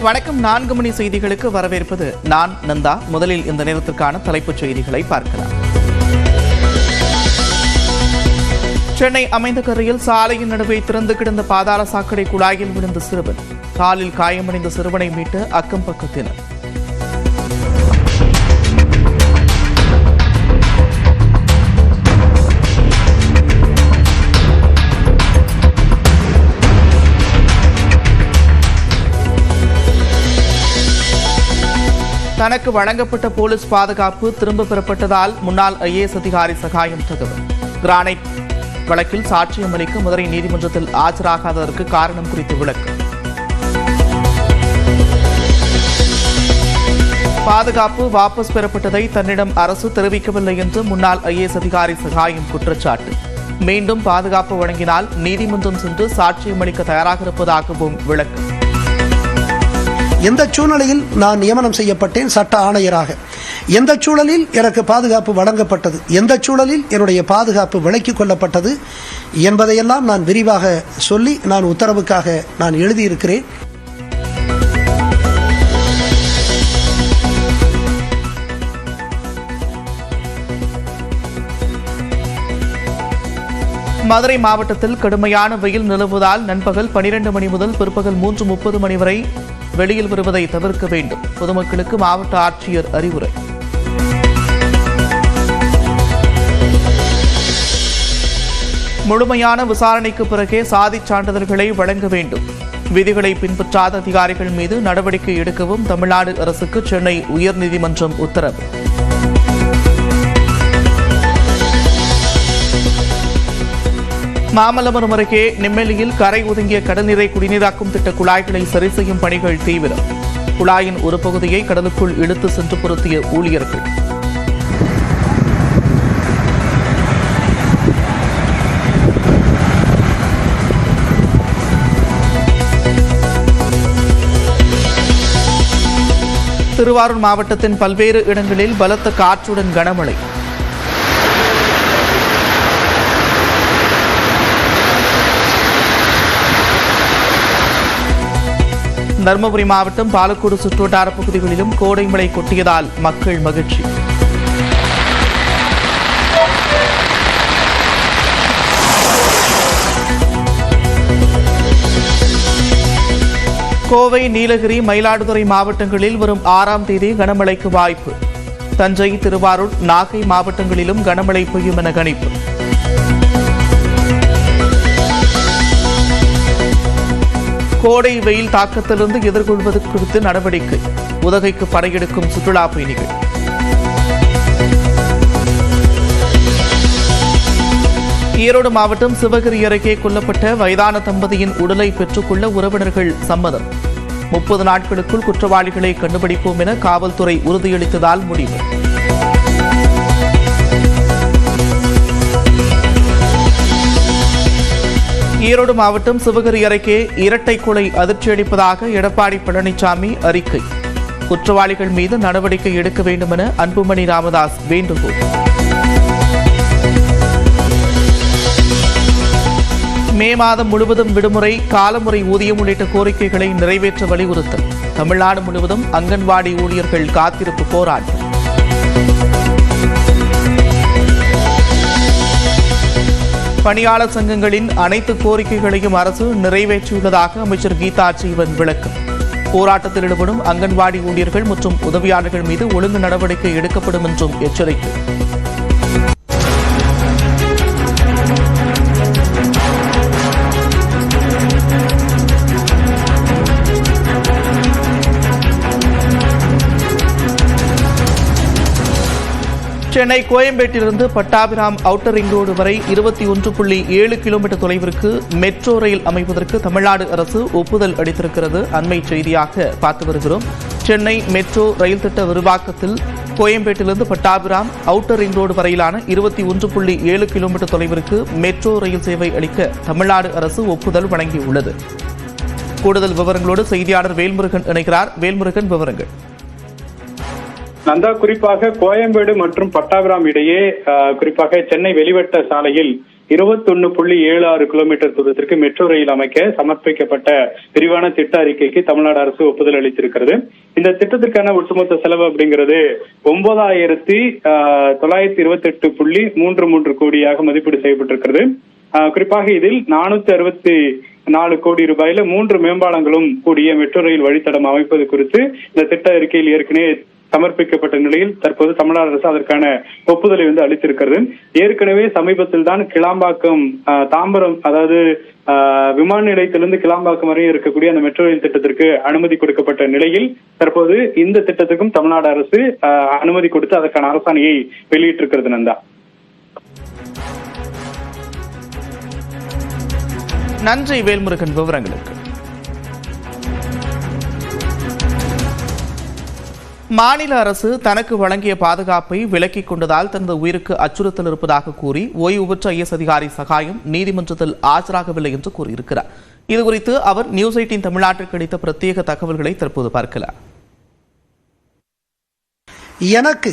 வணக்கம். 4 மணி செய்திகளுக்கு வரவேற்பது நான் நந்தா. முதலில் இந்த நேரத்திற்கான தலைப்புச் செய்திகளை பார்க்கலாம். சென்னை அமைந்தகரையில் சாலையின் நடுவே திறந்து கிடந்த பாதாள சாக்கடை குழாயில் விழுந்த சிறுவன். காலில் காயமடைந்த சிறுவனை மீட்டு அக்கம் பக்கத்தினர். தனக்கு வழங்கப்பட்ட போலீஸ் பாதுகாப்பு திரும்ப பெறப்பட்டதால் முன்னாள் IAS அதிகாரி சகாயம் தகவல். கிரானைட் வழக்கில் சாட்சியம் அளிக்க மதுரை நீதிமன்றத்தில் ஆஜராகாததற்கு காரணம் குறித்து விளக்கம். பாதுகாப்பு வாபஸ் பெறப்பட்டதை தன்னிடம் அரசு தெரிவிக்கவில்லை என்று முன்னாள் IAS அதிகாரி சகாயம் குற்றச்சாட்டு. மீண்டும் பாதுகாப்பு வழங்கினால் நீதிமன்றம் சென்று சாட்சியம் அளிக்க தயாராக இருப்பதாகவும் விளக்கம். எந்த சூழ்நிலையில் நான் நியமனம் செய்யப்பட்டேன் சட்ட ஆணையராக, எந்த சூழலில் எனக்கு பாதுகாப்பு வழங்கப்பட்டது, எந்த சூழலில் என்னுடைய பாதுகாப்பு விலக்கிக் கொள்ளப்பட்டது என்பதையெல்லாம் நான் விரிவாக சொல்லி நான் உத்தரவுக்காக நான் எழுதியிருக்கிறேன். மதுரை மாவட்டத்தில் கடுமையான வெயில் நிலவுவதால் நண்பகல் 12 மணி முதல் பிற்பகல் 3:30 மணி வரை வெளியில் வருவதை தவிர்க்க வேண்டும். பொதுமக்களுக்கு மாவட்ட ஆட்சியர் அறிவுரை. முழுமையான விசாரணைக்கு பிறகே சாதிச் சான்றிதழ்களை வழங்க வேண்டும். விதிகளை பின்பற்றாத அதிகாரிகள் மீது நடவடிக்கை எடுக்கவும் தமிழ்நாடு அரசுக்கு சென்னை உயர்நீதிமன்றம் உத்தரவு. மாமல்லபுரம் அருகே நெம்மேலியில் கரை ஒதுங்கிய கடல்நீரை குடிநீராக்கும் திட்ட குழாய்களை சரி செய்யும் பணிகள் தீவிரம். குழாயின் ஒரு பகுதியை கடலுக்குள் இழுத்து சென்று பொருத்திய ஊழியர்கள். திருவாரூர் மாவட்டத்தின் பல்வேறு இடங்களில் பலத்த காற்றுடன் கனமழை. தருமபுரி மாவட்டம் பாலக்கோடு சுற்றுவட்டார பகுதிகளிலும் கோடை மழை கொட்டியதால் மக்கள் மகிழ்ச்சி. கோவை, நீலகிரி, மயிலாடுதுறை மாவட்டங்களில் வரும் 6ஆம் தேதி கனமழைக்கு வாய்ப்பு. தஞ்சை, திருவாரூர், நாகை மாவட்டங்களிலும் கனமழை பெய்யும் என கணிப்பு. கோடை வெயில் தாக்கத்திலிருந்து எதிர்கொள்வது குறித்து நடவடிக்கை. உதகைக்கு படையெடுக்கும் சுற்றுலா பயணிகள். ஈரோடு மாவட்டம் சிவகிரி அருகே கொல்லப்பட்ட வயதான தம்பதியின் உடலை பெற்றுக்கொள்ள உறவினர்கள் சம்மதம். 30 நாட்களுக்குள் குற்றவாளிகளை கண்டுபிடிப்போம் என காவல்துறை உறுதியளித்ததால் முடிவு. ஈரோடு மாவட்டம் சிவகிரி அருகே இரட்டை கொலை அதிர்ச்சியளிப்பதாக எடப்பாடி பழனிசாமி அறிக்கை. குற்றவாளிகள் மீது நடவடிக்கை எடுக்க வேண்டும் என அன்புமணி ராமதாஸ் வேண்டுகோள். மே மாதம் முழுவதும் விடுமுறை, காலமுறை ஊதியம் உள்ளிட்ட கோரிக்கைகளை நிறைவேற்ற வலியுறுத்தல். தமிழ்நாடு முழுவதும் அங்கன்வாடி ஊழியர்கள் காத்திருப்பு போராட்டம். பணியாளர் சங்கங்களின் அனைத்து கோரிக்கைகளையும் அரசு நிறைவேற்றியுள்ளதாக அமைச்சர் கீதா ஜீவன் விளக்கம். போராட்டத்தில் ஈடுபடும் அங்கன்வாடி ஊழியர்கள் மற்றும் உதவியாளர்கள் மீது ஒழுங்கு நடவடிக்கை எடுக்கப்படும் என்றும் எச்சரிக்கை. சென்னை கோயம்பேட்டிலிருந்து பட்டாபிராம் அவுட்டர் ரிங் ரோடு வரை 21.7 கிலோமீட்டர் தொலைவிற்கு மெட்ரோ ரயில் அமைப்பதற்கு தமிழ்நாடு அரசு ஒப்புதல் அளித்திருக்கிறது. அண்மை செய்தியாக பார்த்து வருகிறோம். சென்னை மெட்ரோ ரயில் திட்ட விரிவாக்கத்தில் கோயம்பேட்டிலிருந்து பட்டாபிராம் அவுட்டர் ரிங் ரோடு வரையிலான 21.7 கிலோமீட்டர் தொலைவிற்கு மெட்ரோ ரயில் சேவை அளிக்க தமிழ்நாடு அரசு ஒப்புதல் வழங்கியுள்ளது. கூடுதல் விவரங்களோடு செய்தியாளர் வேல்முருகன் இணைகிறார். வேல்முருகன், விவரங்கள். நந்தா, குறிப்பாக கோயம்பேடு மற்றும் பட்டாபிராம் இடையே குறிப்பாக சென்னை வெளிவட்ட சாலையில் 21.76 கிலோமீட்டர் தூரத்திற்கு மெட்ரோ ரயில் அமைக்க சமர்ப்பிக்கப்பட்ட விரிவான திட்ட அறிக்கைக்கு தமிழ்நாடு அரசு ஒப்புதல் அளித்திருக்கிறது. இந்த திட்டத்திற்கான ஒட்டுமொத்த செலவு அப்படிங்கிறது 9,928.33 கோடியாக மதிப்பீடு செய்யப்பட்டிருக்கிறது. குறிப்பாக இதில் 464 கோடி ரூபாயில 3 மேம்பாலங்களும் கூடிய மெட்ரோ ரயில் வழித்தடம் அமைப்பது குறித்து இந்த திட்ட அறிக்கையில் ஏற்கனவே சமர்ப்பிக்கப்பட்ட நிலையில் தற்போது தமிழ்நாடு அரசு அதற்கான ஒப்புதலை அளித்திருக்கிறது. ஏற்கனவே சமீபத்தில் தான் கிளாம்பாக்கம் தாம்பரம், அதாவது விமான நிலையத்திலிருந்து கிளாம்பாக்கம் வரை இருக்கக்கூடிய அந்த மெட்ரோ ரயில் திட்டத்திற்கு அனுமதி கொடுக்கப்பட்ட நிலையில் தற்போது இந்த திட்டத்துக்கும் தமிழ்நாடு அரசு அனுமதி கொடுத்து அதற்கான அரசாணையை வெளியிட்டிருக்கிறது. நந்தா, நன்றி வேல்முருகன் விவரங்களுக்கு. மாநில அரசு தனக்கு வழங்கிய பாதுகாப்பை விலக்கிக் கொண்டதால் தனது உயிருக்கு அச்சுறுத்தல் இருப்பதாக கூறி ஓய்வு பெற்ற ஐஎஸ் அதிகாரி சகாயம் நீதிமன்றத்தில் ஆஜராகவில்லை என்று கூறியிருக்கிறார். இதுகுறித்து அவர் நியூஸ் 18 தமிழ்நாட்டிற்கு அளித்த பிரத்யேக தகவல்களை தற்போது பார்க்கலாம். எனக்கு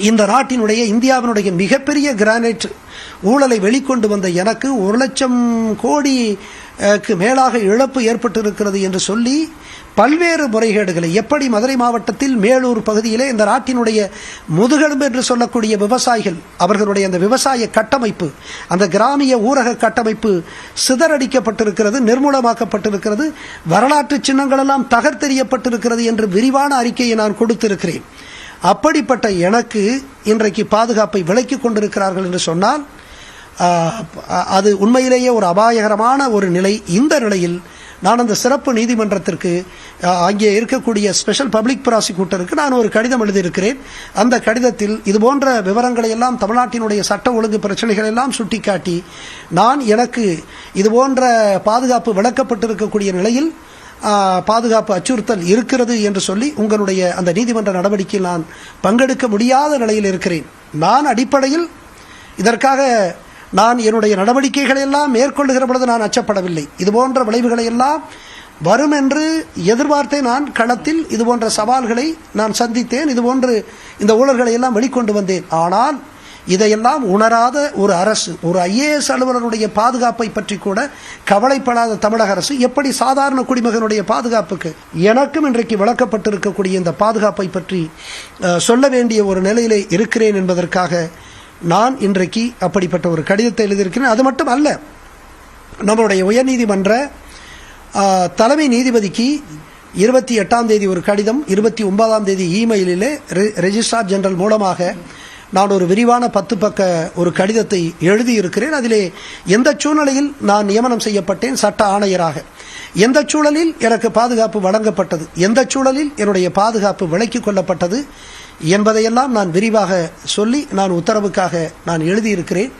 இந்த நாட்டினுடைய இந்தியாவினுடைய மிகப்பெரிய கிரானைட் ஊழலை வெளிக்கொண்டு வந்த எனக்கு 1,00,000 கோடிக்கு மேலாக இழப்பு ஏற்பட்டிருக்கிறது என்று சொல்லி பல்வேறு முறைகேடுகளை, எப்படி மதுரை மாவட்டத்தில் மேலூர் பகுதியிலே இந்த நாட்டினுடைய முதுகெலும்பு என்று சொல்லக்கூடிய விவசாயிகள், அவர்களுடைய அந்த விவசாய கட்டமைப்பு, அந்த கிராமிய ஊரக கட்டமைப்பு சிதறடிக்கப்பட்டிருக்கிறது, நிர்மூலமாக்கப்பட்டிருக்கிறது, வரலாற்று சின்னங்கள் எல்லாம் தகர்த்தெறியப்பட்டிருக்கிறது என்று விரிவான அறிக்கையை நான் கொடுத்திருக்கிறேன். அப்படிப்பட்ட எனக்கு இன்றைக்கு பாதுகாப்பை விலக்கிக் கொண்டிருக்கிறார்கள் என்று சொன்னால் அது உண்மையிலேயே ஒரு அபாயகரமான ஒரு நிலை. இந்த நிலையில் நான் அந்த சிறப்பு நீதிமன்றத்திற்கு, அங்கே இருக்கக்கூடிய ஸ்பெஷல் பப்ளிக் ப்ராசிக்யூட்டருக்கு நான் ஒரு கடிதம் எழுதியிருக்கிறேன். அந்த கடிதத்தில் இதுபோன்ற விவரங்களை எல்லாம், தமிழ்நாட்டினுடைய சட்ட ஒழுங்கு பிரச்சனைகள் எல்லாம் சுட்டிக்காட்டி, நான் எனக்கு இதுபோன்ற பாதுகாப்பு விளக்கப்பட்டிருக்கக்கூடிய நிலையில் பாதுகாப்பு அச்சுறுத்தல் இருக்கிறது என்று சொல்லி உங்களுடைய அந்த நீதிமன்ற நடவடிக்கையில் நான் பங்கெடுக்க முடியாத நிலையில் இருக்கிறேன். நான் அடிப்படையில் இதற்காக நான் என்னுடைய நடவடிக்கைகளை எல்லாம் மேற்கொள்ளுகிற பொழுது நான் அச்சப்படவில்லை. இதுபோன்ற விளைவுகளை எல்லாம் வரும் என்று எதிர்பார்த்தே நான் களத்தில் இதுபோன்ற சவால்களை நான் சந்தித்தேன். இதுபோன்று இந்த ஊழல்களை எல்லாம் வெளிக்கொண்டு வந்தேன். ஆனால் இதையெல்லாம் உணராத ஒரு அரசு, ஒரு ஐஏஎஸ் அலுவலருடைய பாதுகாப்பை பற்றி கூட கவலைப்படாத தமிழக அரசு எப்படி சாதாரண குடிமகனுடைய பாதுகாப்புக்கு எனக்கும் இன்றைக்கு விளக்கப்பட்டிருக்கக்கூடிய இந்த பாதுகாப்பை பற்றி சொல்ல வேண்டிய ஒரு நிலையிலே இருக்கிறேன் என்பதற்காக நான் இன்றைக்கு அப்படிப்பட்ட ஒரு கடிதத்தை எழுதியிருக்கிறேன். அது மட்டும் அல்ல, நம்மளுடைய உயர்நீதிமன்ற தலைமை நீதிபதிக்கு 28ஆம் தேதி ஒரு கடிதம், 29ஆம் தேதி இமெயிலிலே ரெஜிஸ்ட்ரார் ஜெனரல் மூலமாக நான் ஒரு விரிவான 10 பக்க ஒரு கடிதத்தை எழுதியிருக்கிறேன். அதிலே எந்த சூழ்நிலையில் நான் நியமனம் செய்யப்பட்டேன் சட்ட ஆணையராக, எந்த சூழலில் எனக்கு பாதுகாப்பு வழங்கப்பட்டது, எந்த சூழலில் என்னுடைய பாதுகாப்பு விலக்கிக் கொள்ளப்பட்டது என்பதையெல்லாம் நான் விரிவாக சொல்லி நான் உத்தரவுக்காக நான் எழுதியிருக்கிறேன்.